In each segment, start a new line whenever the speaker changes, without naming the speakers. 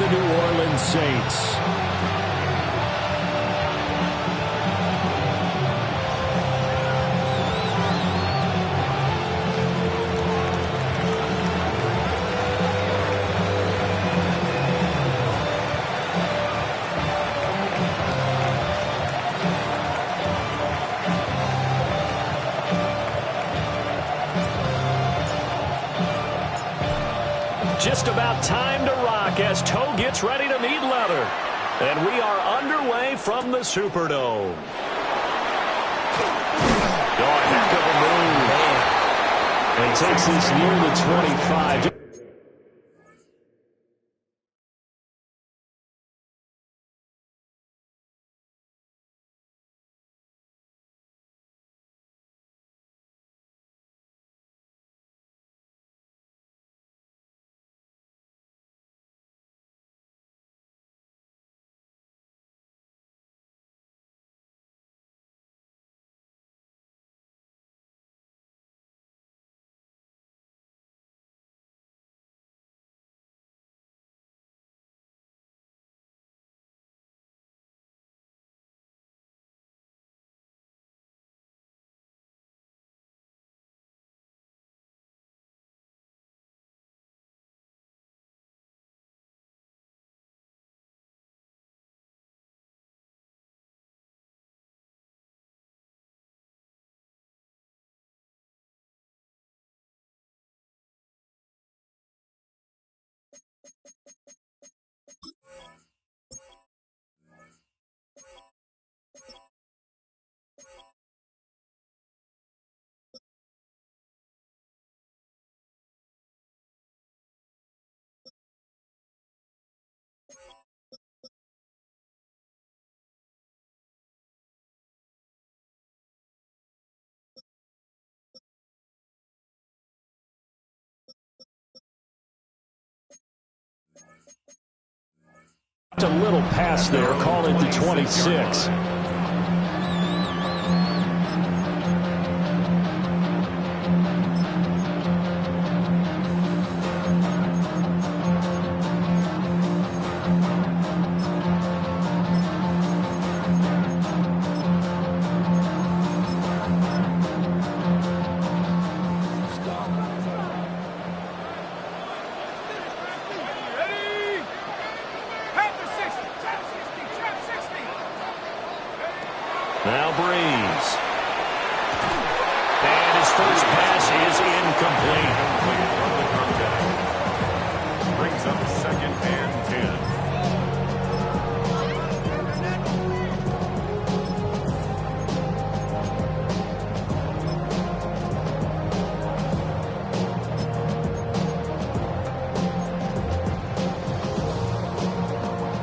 the New Orleans Saints. Just about time to rock as Toe gets ready to meet leather. And we are underway from the Superdome. Oh, heck of a move. Man. And takes this near the 25. A little pass there, call it the 26. Now Breeze. And his first pass is incomplete.
Brings up second and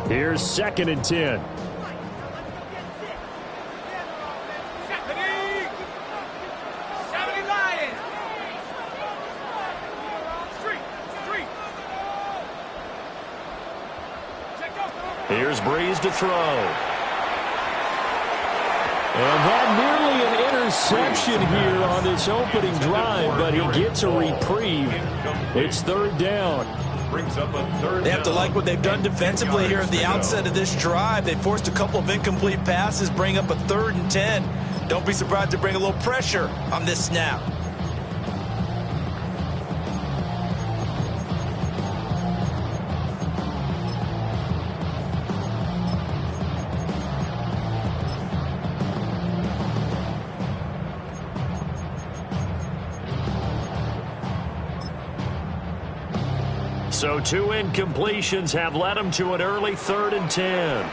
10. Here's 2nd and 10. Here's Breeze to throw. And had nearly an interception here on this opening drive, but he gets a reprieve. It's 3rd down.
brings up a 3rd
They have to like what they've done defensively here at the outset of this drive. They forced a couple of incomplete passes, bring up a 3rd and 10. Don't be surprised to bring a little pressure on this snap.
So 2 incompletions have led him to an early 3rd and 10.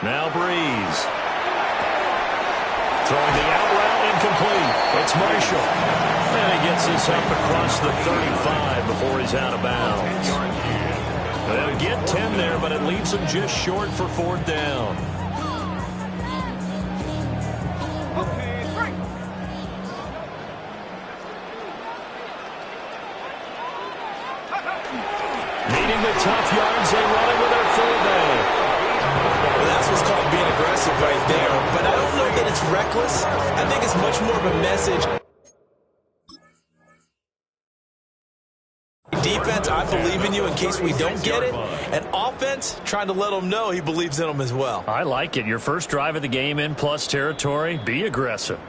Now Breeze. Throwing the out route incomplete. It's Marshall. And he gets this up across the 35 before he's out of bounds. They'll get 10 there, but it leaves him just short for 4th down. Needing the tough yards, they run it with their fullback.
Well, that's what's called being aggressive right there. But I don't know that it's reckless. I think it's much more of a message. Defense, I believe in you in case we don't get it. And offense, trying to let him know he believes in him as well.
I like it. Your first drive of the game in plus territory. Be aggressive.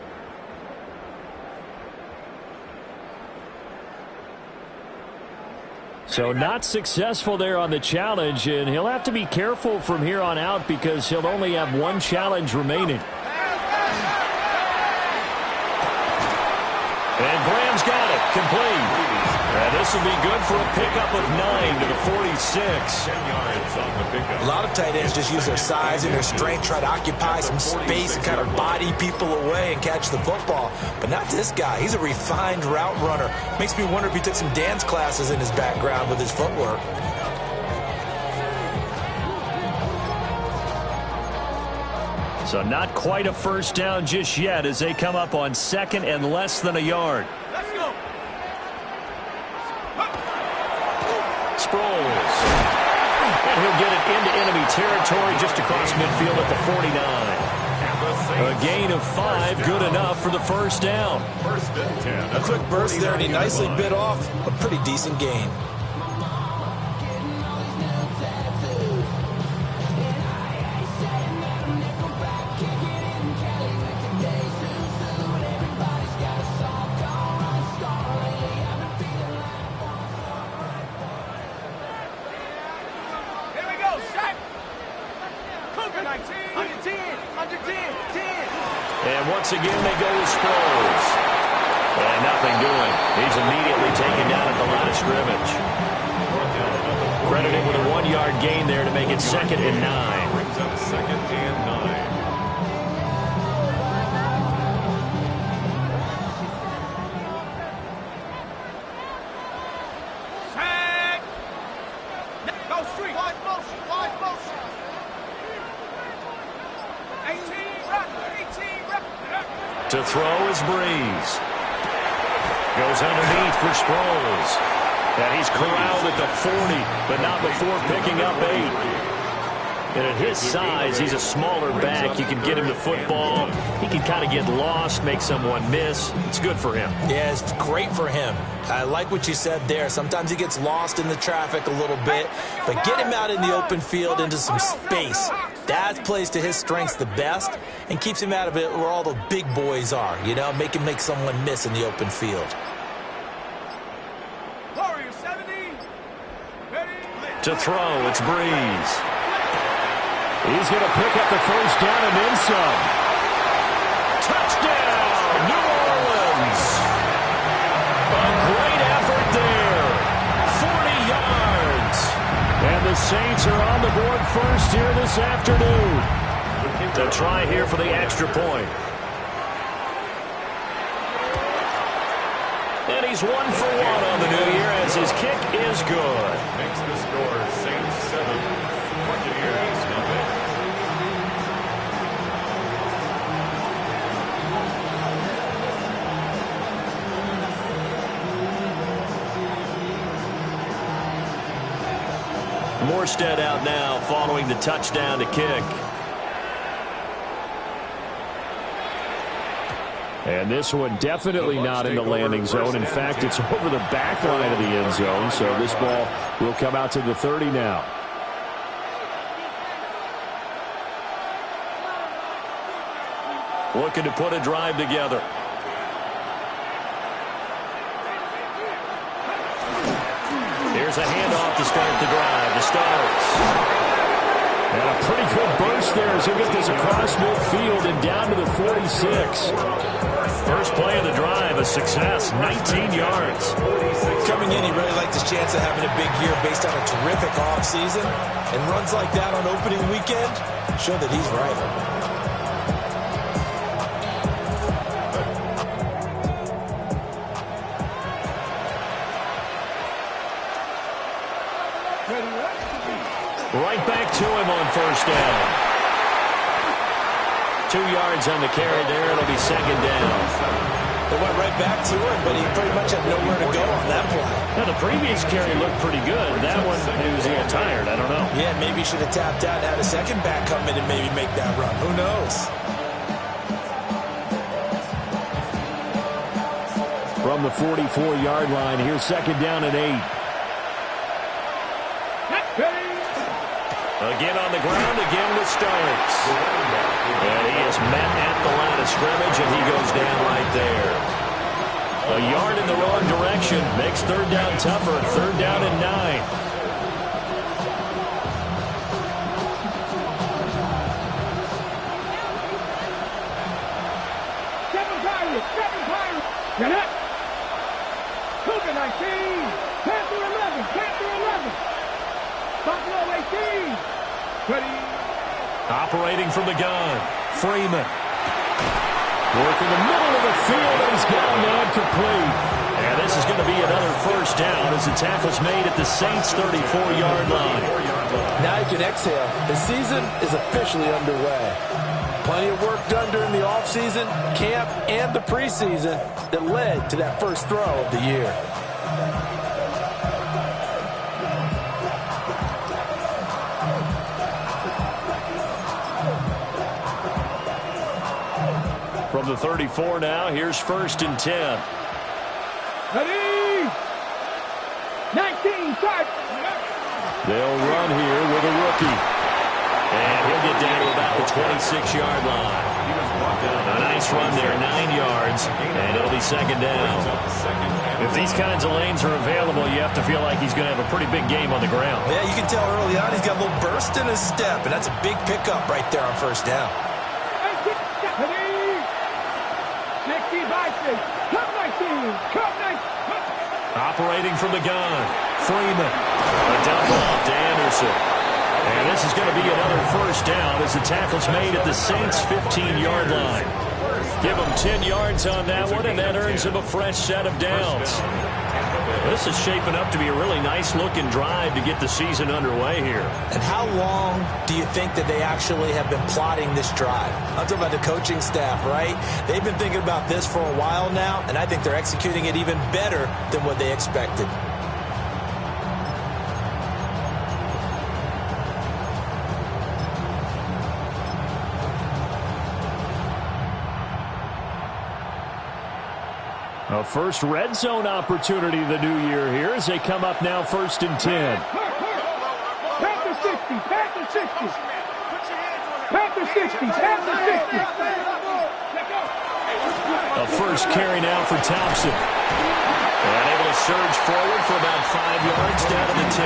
So not successful there on the challenge, and he'll have to be careful from here on out because he'll only have one challenge remaining. And Graham's got it. Complete. And this will be good for a pickup of 9 to the 46.
10 yards on the pickup.
A lot of tight ends just use their size and their strength, try to occupy some space and kind of body people away and catch the football. But not this guy. He's a refined route runner. Makes me wonder if he took some dance classes in his background with his footwork.
So not quite a first down just yet as they come up on second and less than a yard.
Let's go.
Sproles. And he'll get it into enemy territory just across midfield at the 49. A gain of 5, good enough for the first down.
First and 10.
A quick burst there, and he nicely bit off a pretty decent gain.
And once again, they go with Sproles. And nothing doing. He's immediately taken down at the line of scrimmage. Credited with a 1-yard gain there to make it second and 9.
Brings up second and 9.
Go street. Wide motion. Wide motion. 18 rep. 18 rep.
To throw is Breeze. Goes underneath for Sproles. And he's corralled at the 40, but not before picking up 8. And at his size, he's a smaller back. You can get him the football. He can kind of get lost, make someone miss. It's good for him.
Yeah, it's great for him. I like what you said there. Sometimes he gets lost in the traffic a little bit, but get him out in the open field into some space. That plays to his strengths the best and keeps him out of it where all the big boys are, you know, make him make someone miss in the open field.
Warrior 70. Ready.
To throw, it's Breeze. He's going to pick up the first down and then some. Touchdown, New Orleans. A great effort there. 40 yards. And the Saints are on the board first here this afternoon. To try here for the extra point. And he's 1 for 1 on the new year as his kick is good.
Makes the score Saints 7. Buccaneers nothing.
Morstead out now following the touchdown to kick. And this one definitely not in the landing zone. In fact, it's over the back line of the end zone. So this ball will come out to the 30 now. Looking to put a drive together. Here's a handoff to start the drive. The starts. And a pretty good burst there as he'll get this across midfield and down to the 46. First play of the drive, a success, 19 yards.
Coming in, he really liked his chance of having a big year based on a terrific offseason. And runs like that on opening weekend show that he's right.
Right back to him on first down. 2 yards on the carry there. It'll be second down.
They went right back to him, but he pretty much had nowhere to go on that play.
Now, the previous carry looked pretty good. That one, he was a little tired. I don't know.
Yeah, maybe he should have tapped out and had a second back come in and maybe make that run. Who knows?
from the 44-yard line. Here's second down and 8. Again on the ground, again with Starks. And he is met at the line of scrimmage, and he goes down right there. A yard in the wrong direction makes third down tougher. Third down and 9.
Get up! Cougar 19! Panther 11! Panther 11! Buffalo 18! Ready!
Operating from the gun, Freeman. Working the middle of the field, and he's got a man complete. And this is going to be another first down as the tackle's made at the Saints' 34-yard line.
Now you can exhale. The season is officially underway. Plenty of work done during the offseason, camp, and the preseason that led to that first throw of the year.
From the 34 now, here's first and 10.
Ready! 19, start!
They'll run here with a rookie. And he'll get down to about the 26-yard line. A nice run there, 9 yards, and it'll be second down. If these kinds of lanes are available, you have to feel like he's going to have a pretty big game on the ground.
Yeah, you can tell early on he's got a little burst in his step, and that's a big pickup right there on first down.
Operating from the gun, Freeman. A dump off to Anderson. And this is going to be another first down as the tackle's made at the Saints' 15-yard line. Give him 10 yards on that one, and that earns him a fresh set of downs. This is shaping up to be a really nice-looking drive to get the season underway here.
And how long do you think that they actually have been plotting this drive? I'm talking about the coaching staff, right? They've been thinking about this for a while now, and I think they're executing it even better than what they expected.
A first red zone opportunity the new year here as they come up now first and 10.
Panther 60, Panther 60. Panther 60, Panther 60.
A first carry now for Thompson. And able to surge forward for about 5 yards down to the 10.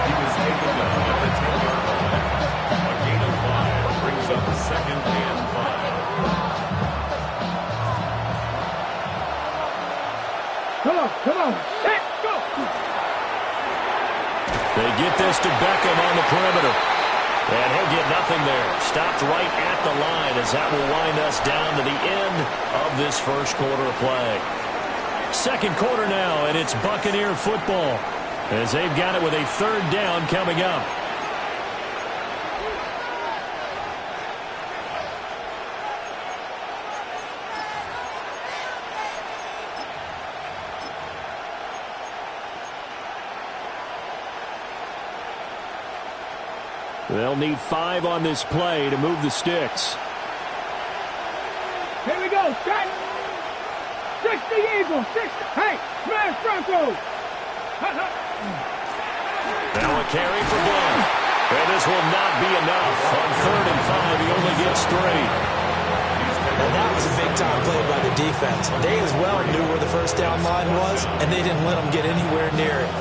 He was taken down at the 10-yard line. A gain of 5 brings up a second and 5.
Come on, let's go!
They get this to Beckham on the perimeter. And he'll get nothing there. Stopped right at the line as that will wind us down to the end of this first quarter of play. Second quarter now, and it's Buccaneer football as they've got it with a third down coming up. They'll need 5 on this play to move the sticks.
Here we go, shot. 60 Eagles, 60. Hey, smash Broncos.
Now a carry for Blunt. And this will not be enough. On 3rd and 5, he only gets 3.
And that was a big-time play by the defense. They as well knew where the first down line was, and they didn't let them get anywhere near it.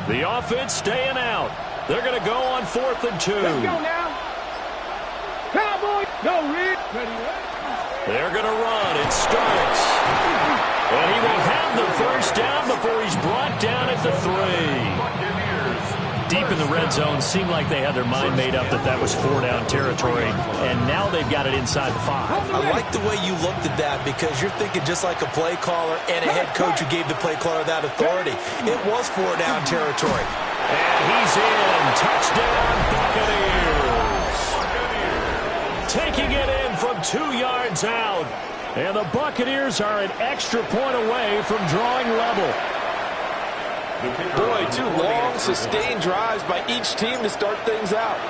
The offense staying out. They're going to go on 4th and 2.
Let's go now. Cowboy, no read.
They're going to run. It starts. And he will have the first down before he's brought down at the 3. Deep in the the red zone, seemed like they had their mind made up that was 4-down territory, and now they've got it inside the 5.
I like the way you looked at that because you're thinking just like a play caller and a head coach who gave the play caller that authority. It was 4-down territory.
And he's in. Touchdown, Buccaneers. Taking it in from 2 yards out. And the Buccaneers are an extra point away from drawing level.
Boy, 2 long, sustained drives by each team to start things out.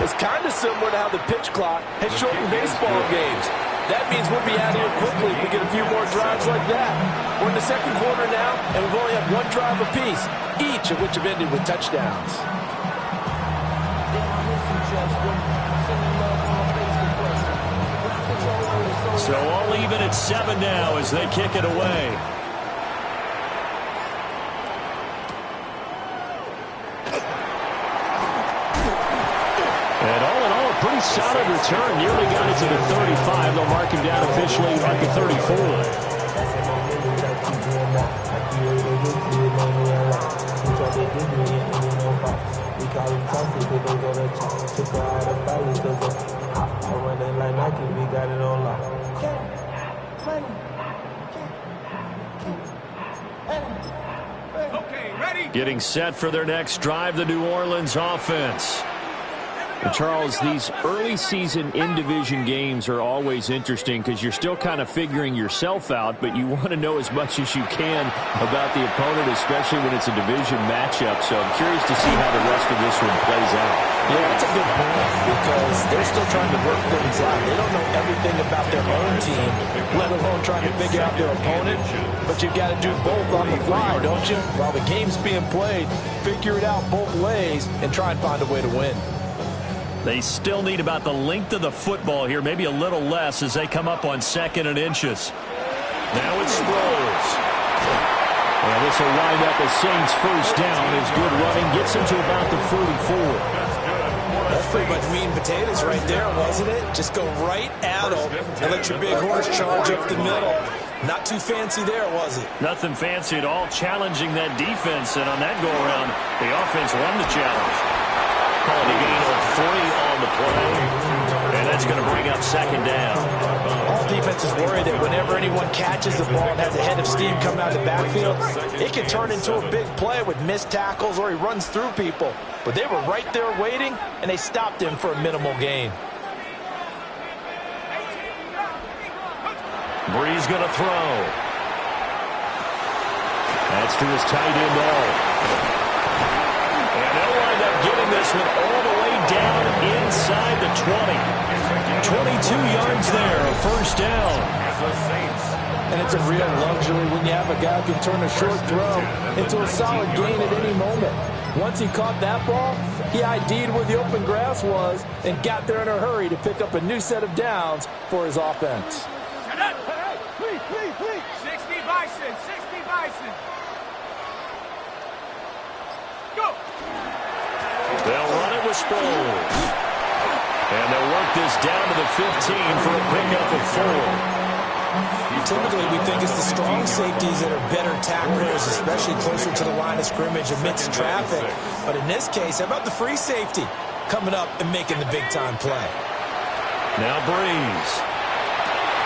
It's kind of similar to how the pitch clock has shortened baseball games. That means we'll be out of here quickly if we get a few more drives like that. We're in the second quarter now, and we've only had 1 drive apiece, each of which have ended with touchdowns.
So all even at 7 now as they kick it away. And all in all, a pretty solid return. Nearly got it to the 35. They'll mark him down officially at the 34. Getting set for their next drive, the New Orleans offense.
And Charles, these early season in-division games are always interesting because you're still kind of figuring yourself out, but you want to know as much as you can about the opponent, especially when it's a division matchup. So I'm curious to see how the rest of this one plays out.
Yeah, that's a good point because they're still trying to work things out. They don't know everything about their own team, let alone trying to figure out their opponent. But you've got to do both on the fly, don't you? While the game's being played, figure it out both ways and try and find a way to win.
They still need about the length of the football here, maybe a little less as they come up on 2nd and inches. Now it's Sproles. Well, this will wind up a Saints first down. His good running gets him to about the 44.
That's pretty much meat and potatoes right there, wasn't it? Just go right at them and let your big horse charge up the middle. Not too fancy there, was it?
Nothing fancy at all, challenging that defense. And on that go-around, the offense won the challenge. Calling a gain of 3 on the play. And that's going to bring up 2nd down.
All defenses worry that whenever anyone catches the ball and has a head of steam coming out of the backfield, it can turn into a big play with missed tackles or he runs through people. But they were right there waiting, and they stopped him for a minimal gain.
Breeze going to throw. That's to his tight end, All. And they'll wind up getting this one all the way down inside the 20. 22 yards there, a first down.
And it's a real luxury when you have a guy who can turn a short throw into a solid gain at any moment. Once he caught that ball, he ID'd where the open grass was and got there in a hurry to pick up a new set of downs for his offense.
Please. 60 Bison, 60 Bison. Go.
They'll run it with Sproles. And they'll work this down to the 15 for a pickup of 4.
Typically, we think it's the strong safeties that are better tacklers, especially closer to the line of scrimmage amidst traffic. But in this case, how about the free safety coming up and making the big-time play?
Now Breeze.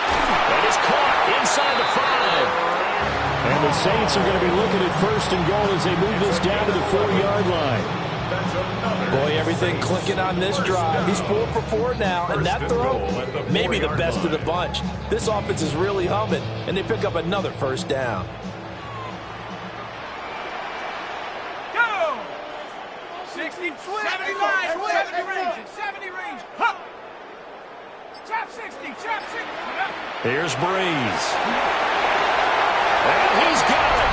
That is caught inside the 5. And the Saints are going to be looking at 1st and goal as they move this down to the 4-yard line.
Boy, everything clicking on this drive. He's 4 for 4 now, and that throw, maybe the best of the bunch. This offense is really humming, and they pick up another first down.
Go. 60, 70 range, 70 range. Huh. Chop 60, chop 60.
Here's Breeze. And he's got it.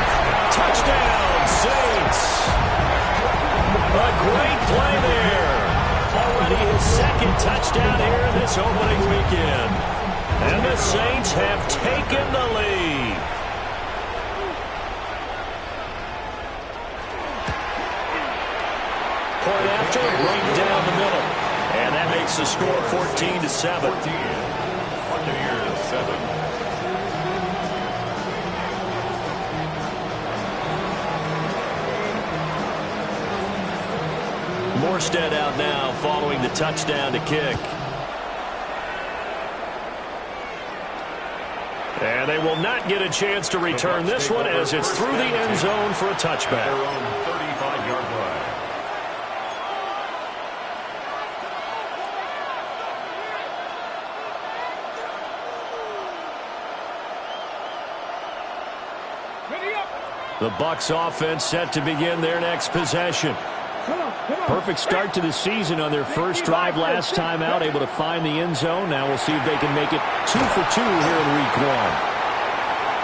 Touchdown, Saints. A great play there. Already his 2nd touchdown here in this opening weekend. And the Saints have taken the lead. Point after, right down the middle. And that makes the score 14-7.
Buccaneers 7.
Morstead out now following the touchdown to kick. And they will not get a chance to return this one as it's through the end zone for a touchback.
Their own 35-yard line.
The Bucs offense set to begin their next possession.
Perfect start to the season on their first drive last time out, able to find the end zone. Now we'll see if they can make it 2 for 2 here in week 1.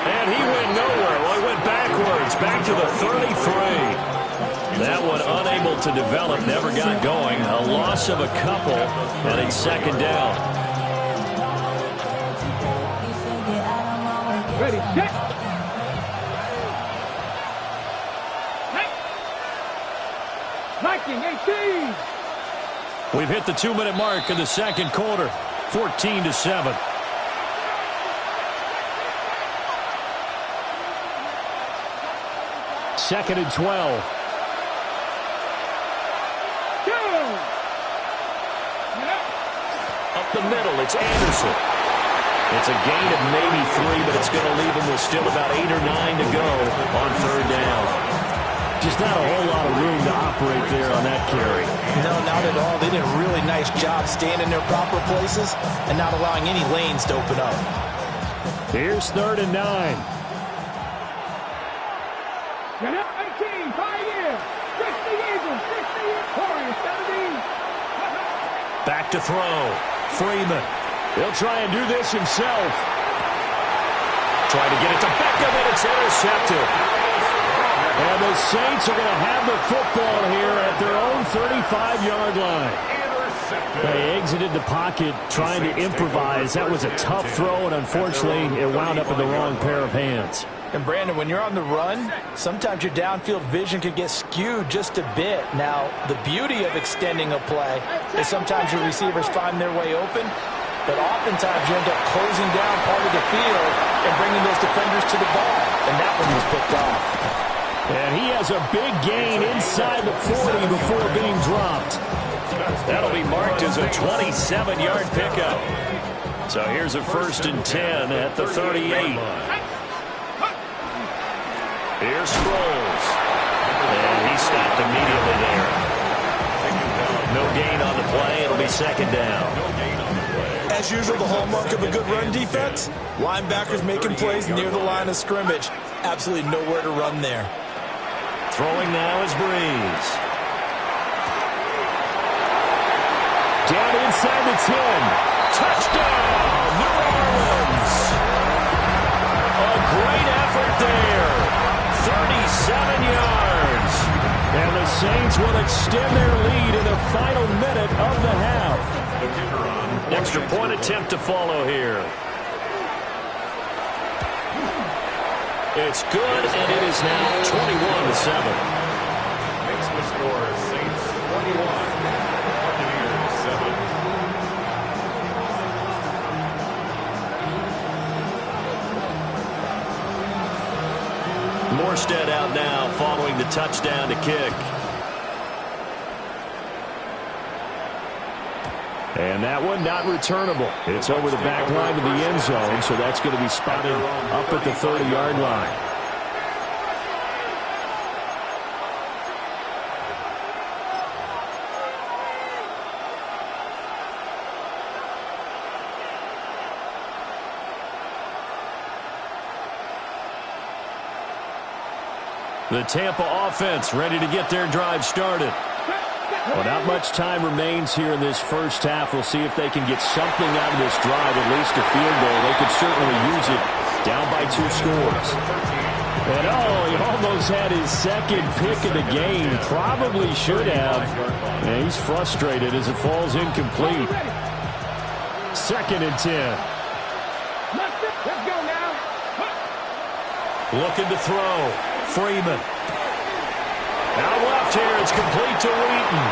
And he went nowhere. Well, he went backwards, back to the 33. That one unable to develop, never got going. A loss of a couple, and it's second down.
Ready, set. Viking 18.
We've hit the 2-minute mark in the second quarter, 14-7.
Second and 12.
Up the middle, it's Anderson. It's a gain of maybe 3, but it's going to leave him with still about 8 or 9 to go on third down.
Just not a whole lot of room to operate there on that carry.
No, not at all. They did a really nice job staying in their proper places and not allowing any lanes to open up.
Here's third and 9.
Get up, 18, 5 years. 60 Eagles, 60 Warriors, 17.
Back to throw. Freeman.
He'll try and do this himself.
Trying to get it to Beckham, and it's intercepted.
And the Saints are going to have the football here at their own 35-yard line. They exited the pocket trying to improvise. That was a tough throw, and unfortunately, it wound up in the wrong pair of hands.
And, Brandon, when you're on the run, sometimes your downfield vision can get skewed just a bit. Now, the beauty of extending a play is sometimes your receivers find their way open, but oftentimes you end up closing down part of the field and bringing those defenders to the ball. And that one was picked off.
And he has a big gain inside the 40 before being dropped.
That'll be marked as a 27-yard pickup. So here's a 1st and 10 at the 38. Here's Sproles. And he stopped immediately there. No gain on the play. It'll be second down.
As usual, the hallmark of a good run defense, linebackers making plays near the line of scrimmage. Absolutely nowhere to run there.
Throwing now is Breeze.
Down inside the 10.
Touchdown, New Orleans. A great effort there. 37 yards.
And the Saints will extend their lead in the final minute of the half.
Extra point attempt to follow here. It's good, and it is now 21-7.
Makes the score Saints 21, Buccaneers 7.
Morstead out now following the touchdown to kick.
And that one not returnable. It's over the back line of the end zone, so that's going to be spotted up at the 30-yard line.
The Tampa offense ready to get their drive started.
Well, not much time remains here in this first half. We'll see if they can get something out of this drive, at least a field goal. They could certainly use it down by 2 scores. And, he almost had his second pick of the game. Probably should have. And he's frustrated as it falls incomplete. 2nd and 10.
Let's go now.
Looking to throw. Freeman. Out left here, it's complete to Wheaton.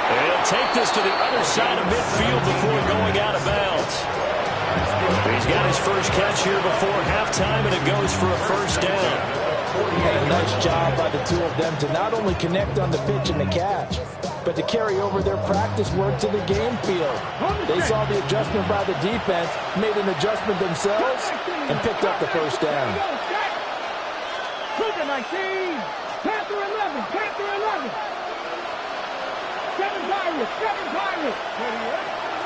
And he'll take this to the other side of midfield before going out of bounds. He's got his first catch here before halftime, and it goes for a first down.
And a nice job by the two of them to not only connect on the pitch and the catch,
but to carry over their practice work to the game field. They saw the adjustment by the defense, made an adjustment themselves, and picked up the first down.
Cougar 19, Panther 11, Panther 11. 7 Pirates, 7 Pirates.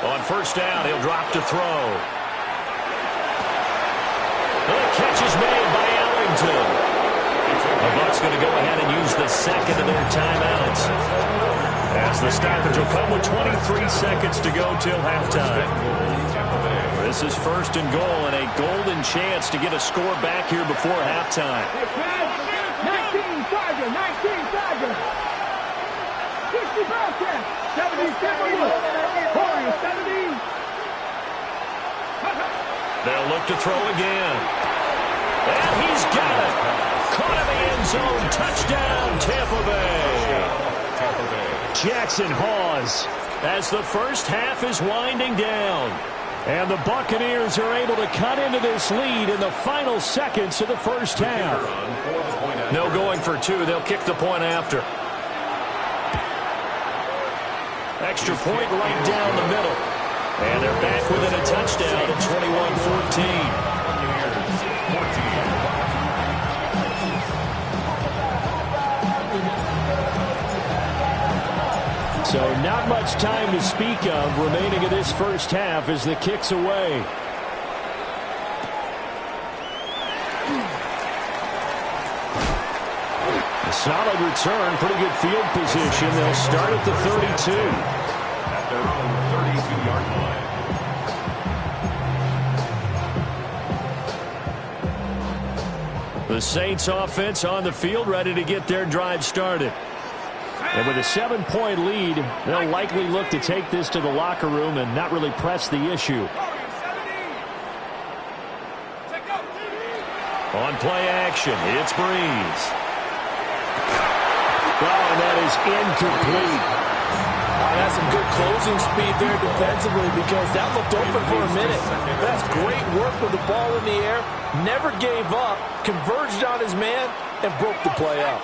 On first down, he'll drop to throw. The catch is made by Ellington. The Bucs going to go ahead and use the second of their timeouts, as the stoppage will come with 23 seconds to go till halftime. This is first and goal and a golden chance to get a score back here before halftime.
19 Tiger, 19 Tiger. 60 Bobcat, 70 Warriors 70.
They'll look to throw again. And he's got it. Caught in the end zone. Touchdown, Tampa Bay. Jackson Hawes as the first half is winding down. And the Buccaneers are able to cut into this lead in the final seconds of the first half. No going for two. They'll kick the point after. Extra point right down the middle. And they're back within a touchdown at 21-14.
So not much time to speak of remaining in this first half as the kick's away. A solid return, pretty good field position. They'll start at the 32.
At their own 32-yard line.
The Saints offense on the field, ready to get their drive started.
And with a 7-point lead, they'll likely look to take this to the locker room and not really press the issue.
On play action, it's Breeze.
Well, and that is incomplete.
That's some good closing speed there defensively, because that looked open for a minute. That's great work with the ball in the air. Never gave up, converged on his man, and broke the play up.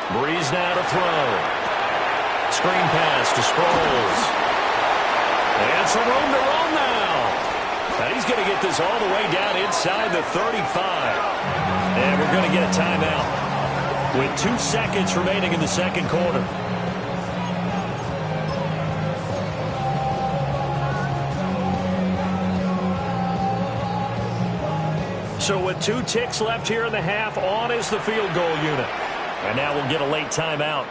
Breeze now to throw. Screen pass to Sproles. And some room to run now. And he's going to get this all the way down inside the 35. And we're going to get a timeout with 2 seconds remaining in the second quarter. So with 2 ticks left here in the half, on is the field goal unit. And now we'll get a late timeout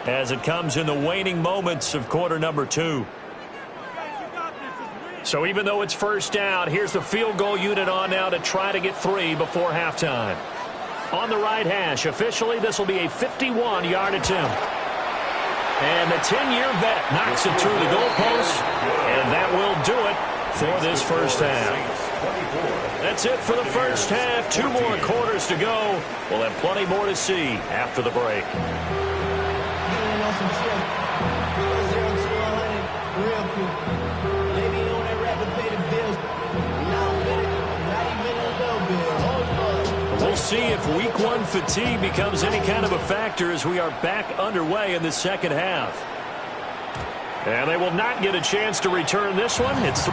as it comes in the waning moments of quarter number 2. So even though it's first down, here's the field goal unit on now to try to get 3 before halftime. On the right hash, officially this will be a 51-yard attempt. And the 10-year vet knocks it through the goalpost, and that will do it for this first half. That's it for the first half. 2 more quarters to go. We'll have plenty more to see after the break. We'll see if week 1 fatigue becomes any kind of a factor as we are back underway in the second half. And they will not get a chance to return this one. It's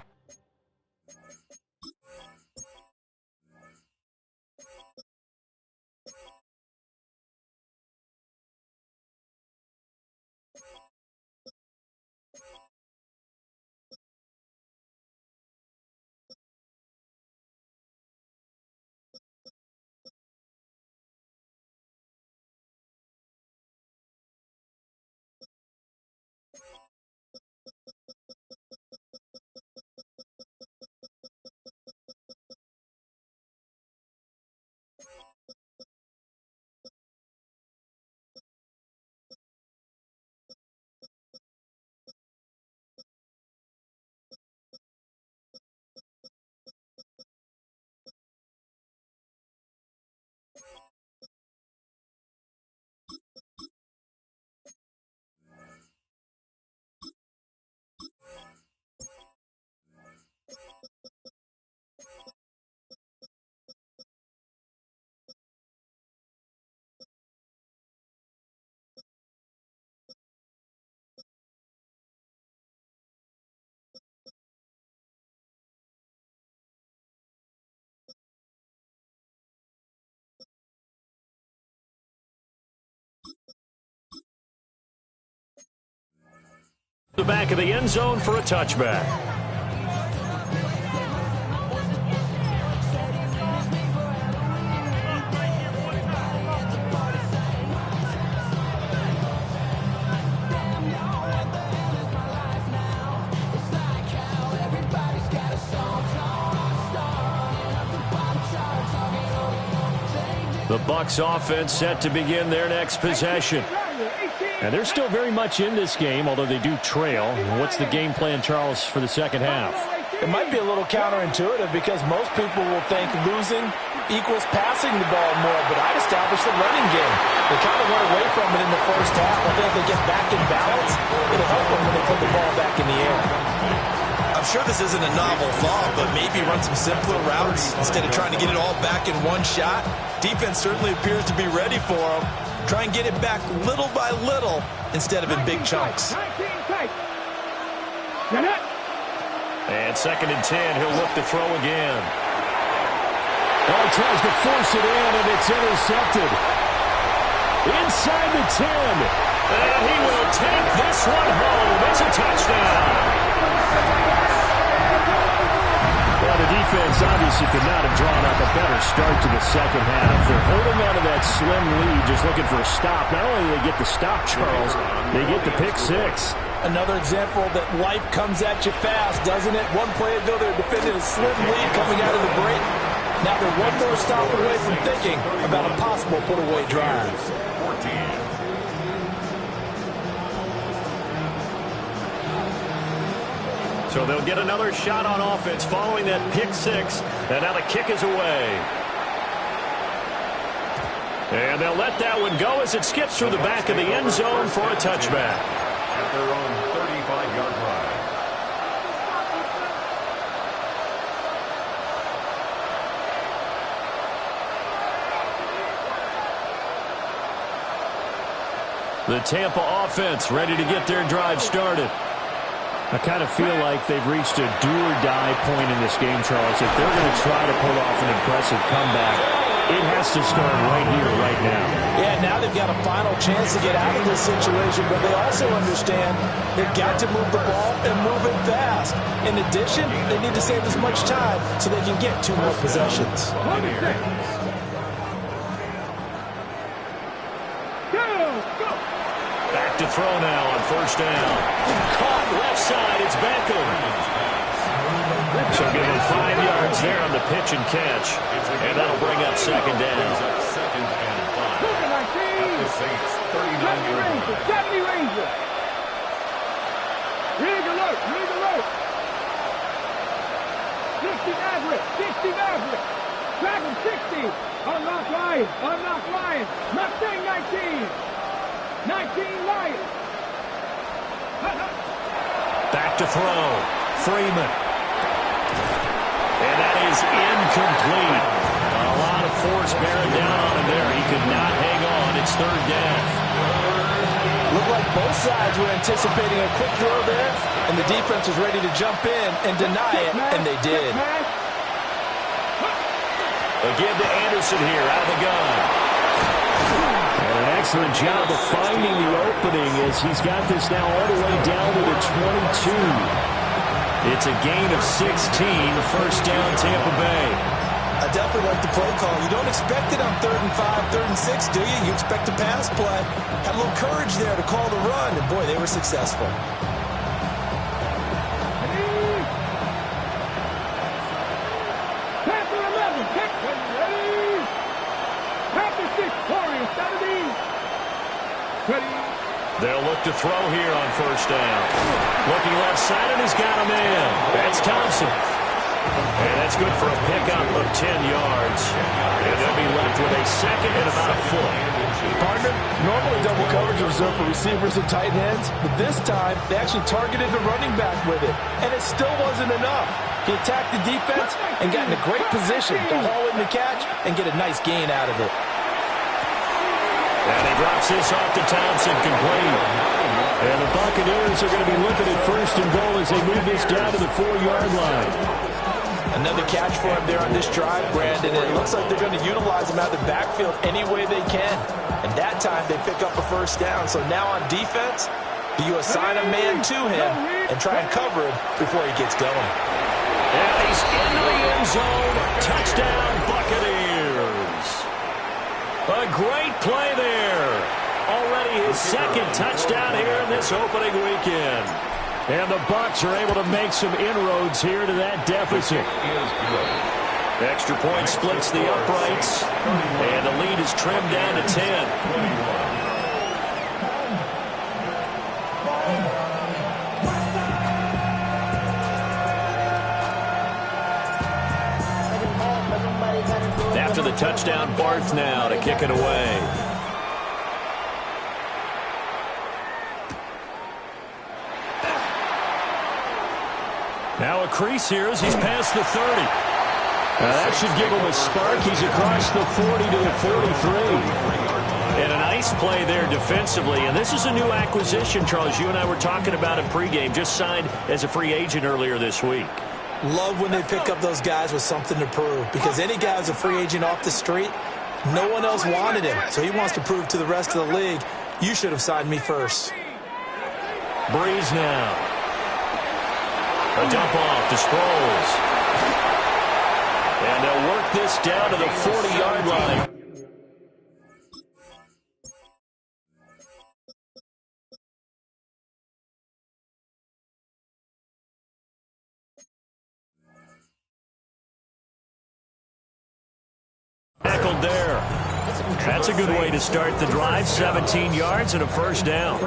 back of the end zone for a touchback. The Bucs offense set to begin their next possession. And they're still very much in this game, although they do trail. What's the game plan, Charles, for the second half?
It might be a little counterintuitive because most people will think losing equals passing the ball more, but I'd establish the running game. They kind of went away from it in the first half. I think if they get back in balance, it'll help them when they put the ball back in the air.
I'm sure this isn't a novel thought, but maybe run some simpler routes instead of trying to get it all back in one shot. Defense certainly appears to be ready for them. Try and get it back little by little instead of in big chunks.
And 2nd and 10, he'll look to throw again.
Oh, he tries to force it in, and it's intercepted. Inside the 10.
And he will take this one home. It's a touchdown.
Well, the defense obviously could not have drawn up a better start to the second half. They're holding on to that slim lead, just looking for a stop. Not only do they get the stop, Charles, they get the pick six.
Another example that life comes at you fast, doesn't it? One play ago, they were defending a slim lead coming out of the break. Now they're one more stop away from thinking about a possible put-away drive.
So they'll get another shot on offense following that pick six. And now the kick is away. And they'll let that one go as it skips through the back of the end zone for a touchback.
At their own 35-yard line.
The Tampa offense ready to get their drive started.
I kind of feel like they've reached a do-or-die point in this game, Charles. If they're going to try to pull off an impressive comeback, it has to start right here, right now.
Yeah, now they've got a final chance to get out of this situation, but they also understand they've got to move the ball and move it fast. In addition, they need to save as much time so they can get 2 more possessions.
Back to throw now on 1st down. Caught left side, it's Beckham. So give him 5 yards there on the pitch and catch. And that'll bring up 2nd down.
2nd and 5. At the Saints 39-yard line.
Read alert, read alert. 60 Maverick, 60 Maverick. Dragon 60. Unlock Lions, unlock Lions. Mustang 19. 19 Lions.
Back to throw. Freeman. And that is incomplete. A lot of force bearing down on him there. He could not hang on. It's 3rd down.
Looked like both sides were anticipating a quick throw there, and the defense was ready to jump in and deny it, and they did.
Again to Anderson here out of the gun.
And an excellent job of finding the opening as he's got this now all the way down to the 22.
It's a gain of 16, 1st down Tampa Bay.
I definitely like the play call. You don't expect it on 3rd and 5, 3rd and 6, do you? You expect a pass play. Had a little courage there to call the run, and boy, they were successful.
Panther 11, pick one, ready. Panther 6, Corey, Saturday. Ready.
They'll look to throw here on 1st down. Looking left side, and he's got him in. That's Thompson. And that's good for a pickup of 10 yards. And they'll be left with a 2nd and about a foot.
Partner, normally double coverage is reserved for receivers and tight ends, but this time they actually targeted the running back with it, and it still wasn't enough. He attacked the defense and got in a great position to haul in the catch and get a nice gain out of it.
And he drops this off to Thompson, complete. And the Buccaneers are going to be looking at 1st and goal as they move this down to the 4-yard line.
Another catch for him there on this drive, Brandon, and it looks like they're going to utilize him out of the backfield any way they can. And that time they pick up a 1st down. So now on defense, Do you assign a man to him and try and cover him before he gets going?
And he's into the end zone. Touchdown, Buccaneers. A great play there. Already his second touchdown here in this opening weekend. And the Bucs are able to make some inroads here to that deficit. Extra point splits the uprights, and the lead is trimmed down to 10. After the touchdown, Barth now to kick it away. Now a crease here as he's past the 30. That should give him a spark. He's across the 40 to the 43. And a nice play there defensively. And this is a new acquisition, Charles. You and I were talking about it pregame. Just signed as a free agent earlier this week.
Love when they pick up those guys with something to prove, because any guy who's a free agent off the street, no one else wanted him. So he wants to prove to the rest of the league, you should have signed me first.
Breeze now. A dump off to Sproles. And they'll work this down to the 40-yard line. Tackled there. That's a good way to start the drive. 17 yards and a first down.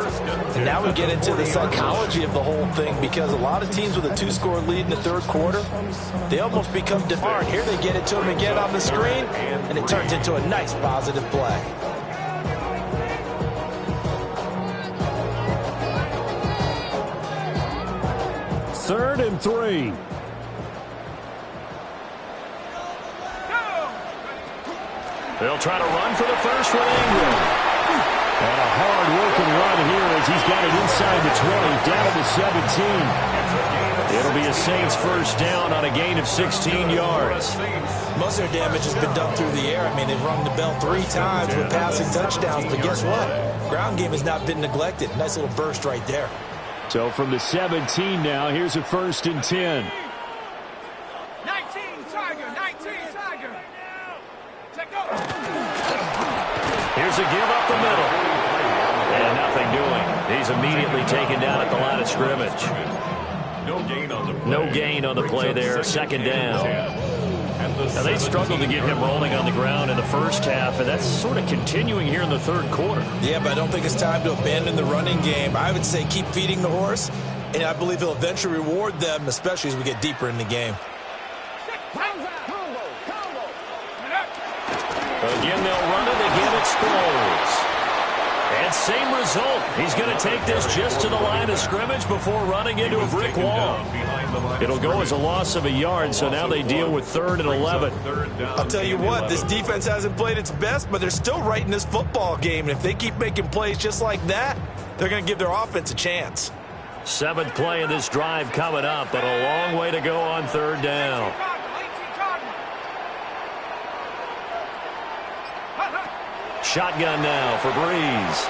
And now we get into the psychology of the whole thing, because a lot of teams with a 2-score lead in the third quarter, they almost become defiant. Here they get it to him again on the screen, and it turns into a nice positive play.
Third and 3. They'll try to run for the first with Ingram. And a hard-working run here as he's got it inside the 20, down to the 17. It'll be a Saints first down on a gain of 16 yards.
Most of their damage has been done through the air. I mean, they've rung the bell 3 times with passing touchdowns, but guess what? Ground game has not been neglected. Nice little burst right there.
So from the 17 now, here's a first and 10.
19, Tiger, 19, Tiger.
Here's a give up the middle. And nothing doing. He's immediately taken down at the line of scrimmage. No gain on the play there. Second down. Now they struggled to get him rolling on the ground in the first half, and that's sort of continuing here in the third quarter.
Yeah, but I don't think it's time to abandon the running game. I would say keep feeding the horse, and I believe he'll eventually reward them, especially as we get deeper in the game.
Again, they'll run it. Again, it Sproles. And same result. He's going to take this just to the line of scrimmage before running into a brick wall. It'll go as a loss of a yard, so now they deal with 3rd and 11.
I'll tell you what, this defense hasn't played its best, but they're still right in this football game. And if they keep making plays just like that, they're going to give their offense a chance.
7th play of this drive coming up, but a long way to go on 3rd down. Shotgun now for Breeze.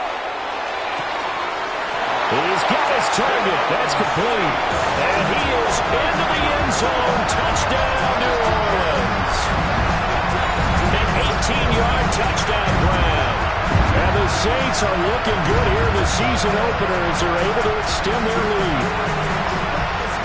He's got his target. That's complete. And he is into the end zone. Touchdown, New Orleans. An 18-yard touchdown grab. And the Saints are looking good here in the season opener as they're able to extend their lead.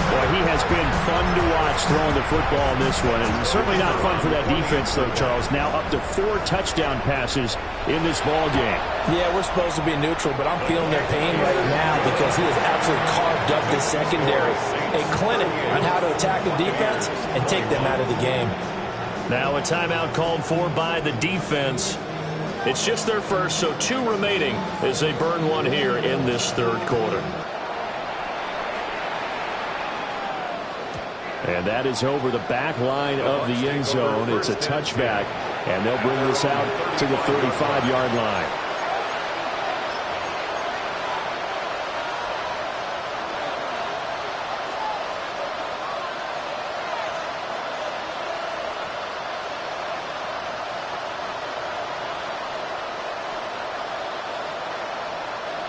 Boy, he has been fun to watch throwing the football in this one. And certainly not fun for that defense, though, Charles. Now up to 4 touchdown passes in this ball game. Yeah, we're supposed to be neutral, but I'm feeling their pain right now because he has absolutely carved up this secondary. A clinic on how to attack the defense and take them out of the game. Now a timeout called for by the defense. It's just their first, so 2 remaining as they burn one here in this third quarter. And that is over the back line of the end zone. It's a touchback, and they'll bring this out to the 35-yard line.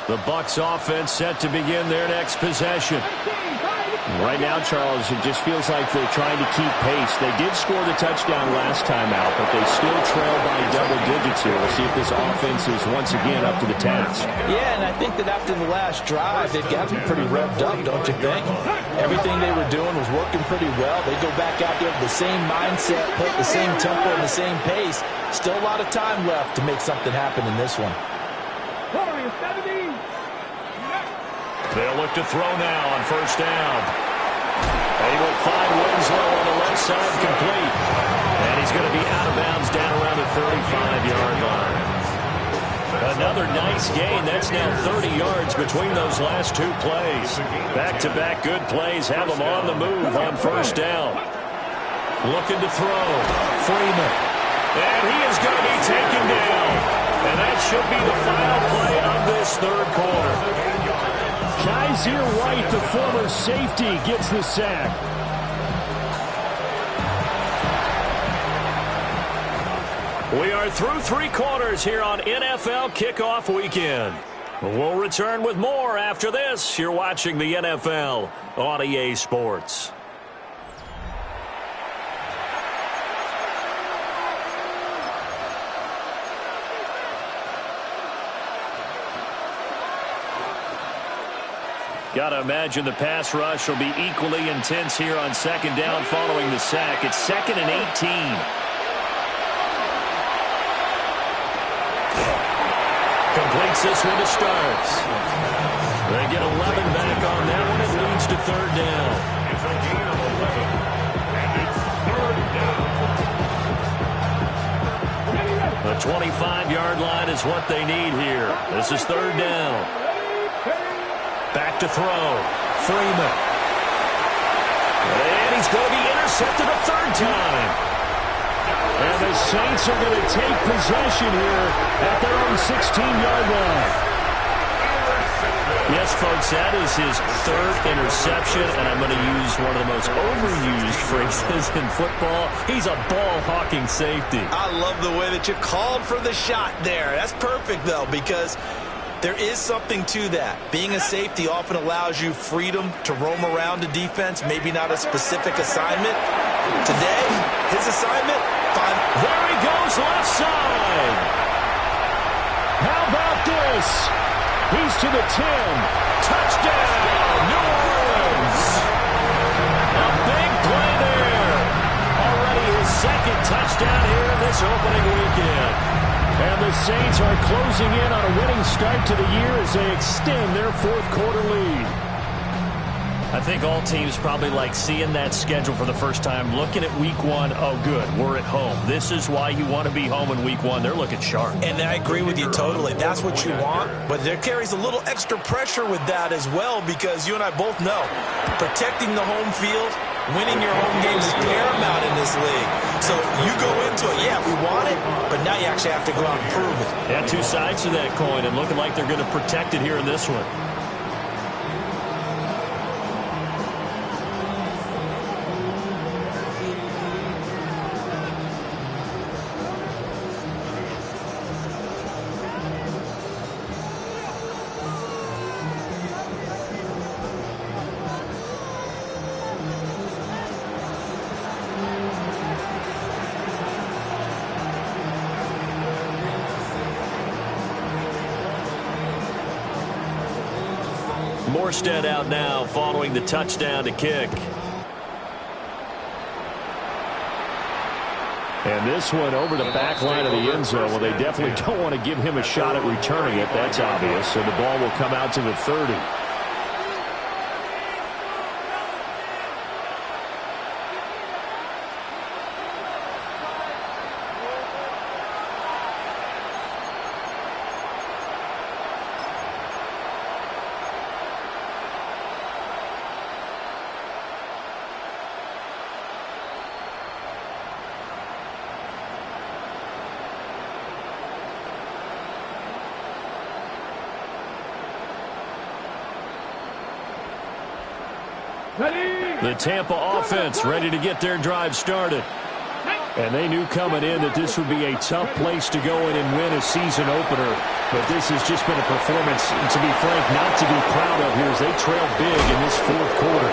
The Bucs offense set to begin their next possession.
Right now, Charles, it just feels like they're trying to keep pace. They did score the touchdown last time out, but they still trail by double digits here. We'll see if this offense is once again up to the task.
Yeah, and I think that after the last drive, they've got to be pretty revved up, don't you think? Everything they were doing was working pretty well. They go back out there with the same mindset, put the same tempo and the same pace. Still a lot of time left to make something happen in this one.
They'll look to throw now on first down. They will find Winslow on the left side, complete. And he's going to be out of bounds down around the 35-yard line. Another nice gain. That's now 30 yards between those last two plays. Back-to-back good plays have them on the move on first down. Looking to throw. Freeman. And he is going to be taken down. And that should be the final play of this third quarter.
Kaiser White, the former safety, gets the sack.
We are through three quarters here on NFL Kickoff Weekend. We'll return with more after this. You're watching the NFL on EA Sports. Got to imagine the pass rush will be equally intense here on second down following the sack. It's 2nd and 18. Completes this one to Starks. They get 11 back on that one. It leads to third down.
It's a gain of 11. And it's third down.
The 25-yard line is what they need here. This is third down. Back to throw. Freeman. And he's going to be intercepted a third time.
And the Saints are going to take possession here at their own 16-yard line.
Yes, folks, that is his third interception, and I'm going to use one of the most overused phrases in football. He's a ball-hawking safety.
I love the way that you called for the shot there. That's perfect, though, because there is something to that. Being a safety often allows you freedom to roam around the defense, maybe not a specific assignment. Today, his assignment, fine.
There he goes, left side.
How about this? He's to the 10.
Touchdown, New Orleans. A big play there. Already his second touchdown here in this opening weekend.
And the Saints are closing in on a winning start to the year as they extend their fourth quarter lead.
I think all teams probably like seeing that schedule for the first time, looking at week one. Oh, good, we're at home. This is why you want to be home in week one. They're looking sharp.
And I agree with you totally. That's what you want. But there carries a little extra pressure with that as well, because you and I both know protecting the home field, winning your home games is paramount in this league. So you go into it, yeah, we want it, but now you actually have to go out and prove it.
Yeah, two sides to that coin, and looking like they're going to protect it here in this one. Morstead out now following the touchdown to kick.
And this one over the back line of the end zone. Well, they definitely don't want to give him a shot at returning it. That's obvious. So the ball will come out to the 30.
The Tampa offense ready to get their drive started.
And they knew coming in that this would be a tough place to go in and win a season opener. But this has just been a performance, to be frank, not to be proud of here as they trail big in this fourth quarter.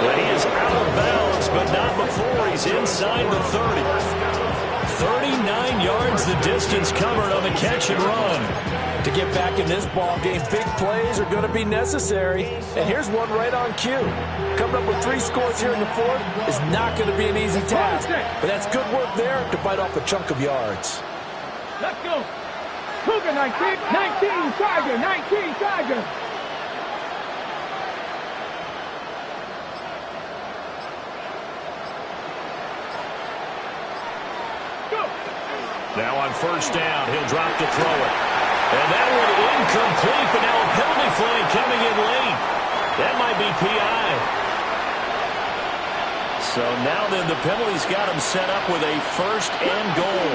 Well, he is out of bounds, but not before he's inside the 30. 39 yards the distance covered on the catch and run.
To get back in this ball game, big plays are going to be necessary. And here's one right on cue. Coming up with 3 scores here in the fourth is not going to be an easy task. But that's good work there to bite off a chunk of yards.
Let's go. Cougar 19, 19 Tiger, 19 Tiger. Go.
Now on first down, he'll drop to throw it. And that one incomplete, but now a penalty flag coming in late. That might be PI.
So now then the penalty's got him set up with a first and goal.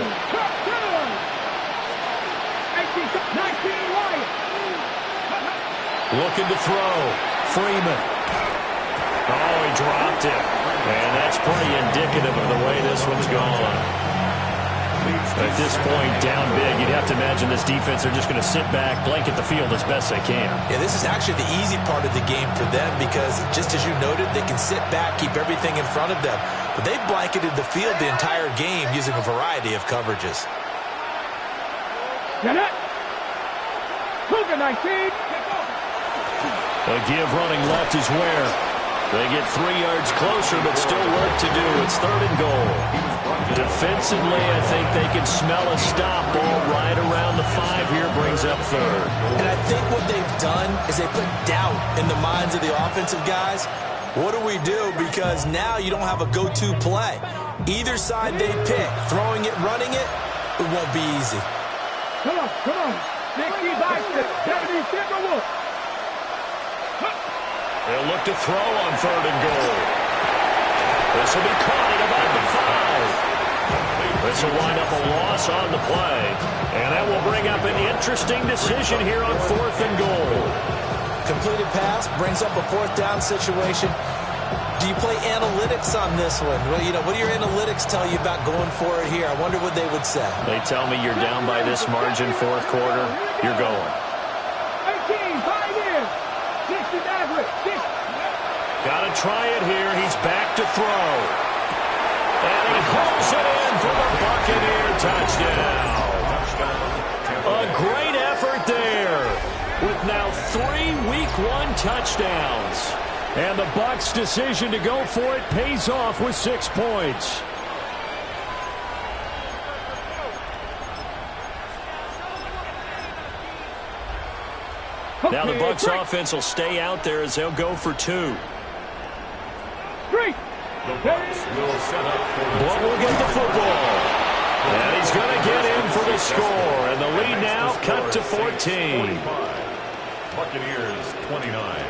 19 Wyatt.
Looking to throw. Freeman. Oh, he dropped it. And that's pretty indicative of the way this one's gone. At this point, down big, you'd have to imagine this defense are just going to sit back, blanket the field as best they can.
Yeah, this is actually the easy part of the game for them because, just as you noted, they can sit back, keep everything in front of them. But they've blanketed the field the entire game using a variety of coverages.
Get it. Cougar 19.
A give running left is where. They get 3 yards closer, but still work to do. It's third and goal. Defensively, I think they can smell a stop. Ball right around the 5 here, brings up third.
And I think what they've done is they put doubt in the minds of the offensive guys. What do we do? Because now you don't have a go-to play. Either side they pick, throwing it, running it, it won't be easy.
Come on, come on. 60 bicep, 70 Timberwolves.
They'll look to throw on third and goal. This will be caught at about the 5. This will wind up a loss on the play. And that will bring up an interesting decision here on fourth and goal.
Completed pass brings up a fourth down situation. Do you play analytics on this one? Well, you know, what do your analytics tell you about going for it here? I wonder what they would say.
They tell me you're down by this margin fourth quarter, you're going.
18, 5 in. 60 Maverick, 6.
Got to try it here. He's back to throw. And he hooks it in for the Buccaneer touchdown. A great effort there with now 3 Week 1 touchdowns.
And the Bucs' decision to go for it pays off with 6 points.
Now the Bucs offense will stay out there as they'll go for 2.
The Bucs will set up for the
Blunt will get the football. And he's going to get in for the score. And the lead now cut to 14.
Buccaneers 29.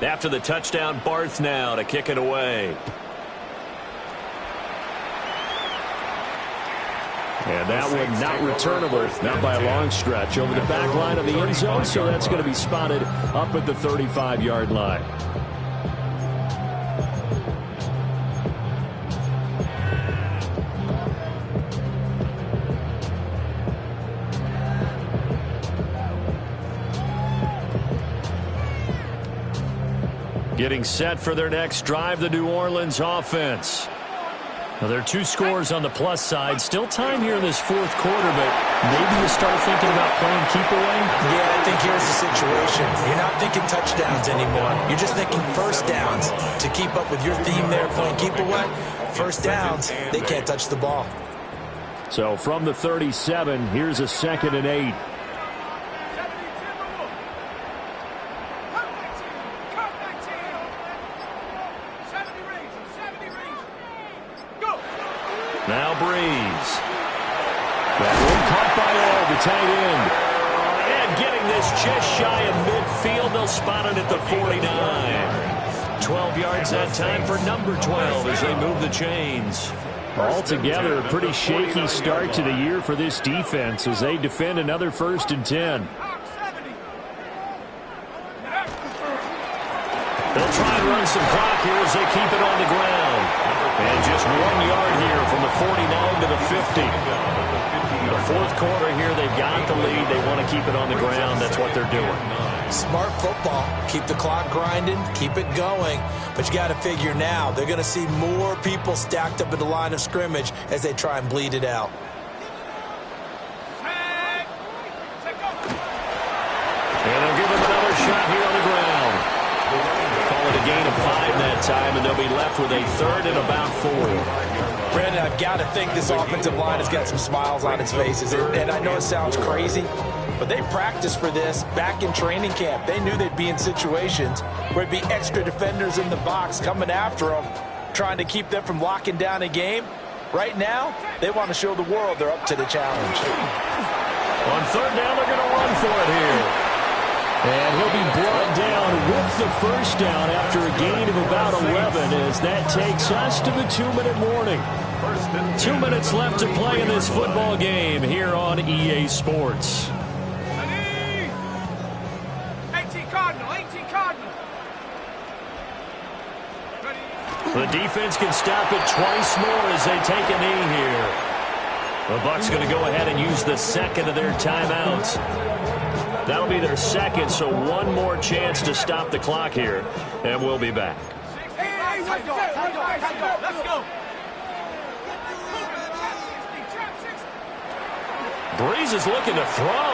After the touchdown, Barth now to kick it away.
And that one not returnable, not by a long stretch, over the back line of the end zone, so that's going to be spotted up at the 35-yard line.
Getting set for their next drive, the New Orleans offense. Now, there are 2 scores on the plus side. Still time here in this fourth quarter, but maybe you start thinking about playing keep away?
Yeah, I think here's the situation. You're not thinking touchdowns anymore. You're just thinking first downs. To keep up with your theme there, playing keep away, first downs, they can't touch the ball.
So from the 37, here's a 2nd and 8.
Now Breeze. That one caught by all, the tight end. And getting this just shy of midfield, they'll spot it at the 49. 12 yards that time for number 12 as they move the chains.
Altogether, a pretty shaky start to the year for this defense as they defend another 1st and 10.
They'll try and run some clock here as they keep it on the ground. And just 1 yard here from the 49 to the 50. The fourth quarter here, they've got the lead. They want to keep it on the ground. That's what they're doing.
Smart football. Keep the clock grinding. Keep it going. But you got to figure now, they're going to see more people stacked up at the line of scrimmage as they try and bleed it out.
And they'll give them another shot here on the ground. Call it a gain of 5 that time, and they'll be left with a 3rd and about 4.
Brandon, I've got to think this offensive line has got some smiles on its faces. And I know it sounds crazy, but they practiced for this back in training camp. They knew they'd be in situations where it'd be extra defenders in the box coming after them, trying to keep them from locking down a game. Right now, they want to show the world they're up to the challenge.
On 3rd down, they're going to run for it here.
And he'll be brought down with the 1st down after a gain of about 11 as that takes us to the 2-minute warning.
2 minutes left to play in this football game here on EA Sports.
18 Cardinal, 18 Cardinal.
The defense can stop it twice more as they take a knee here. The Bucs going to go ahead and use the 2nd of their timeouts. That'll be their 2nd, so one more chance to stop the clock here. And we'll be back.
Let's go.
Breeze is looking to throw.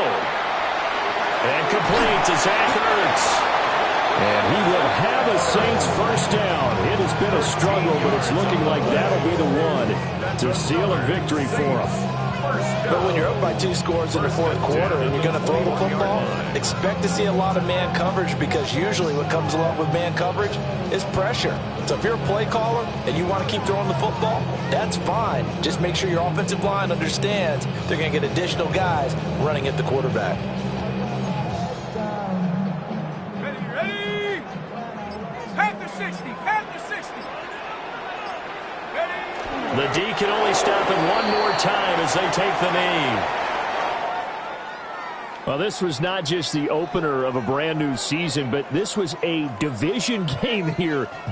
And complete to Zach Ertz.
And he will have a Saints 1st down. It has been a struggle, but it's looking like that'll be the one to seal a victory for him.
But when you're up by 2 scores in the 4th quarter and you're going to throw the football, expect to see a lot of man coverage because usually what comes along with man coverage is pressure. So if you're a play caller and you want to keep throwing the football, that's fine. Just make sure your offensive line understands they're going to get additional guys running at the quarterback.
Ready? Panther 60, Panther 60.
The D can only stop it one more time as they take the knee.
Well, this was not just the opener of a brand new season, but this was a division game here.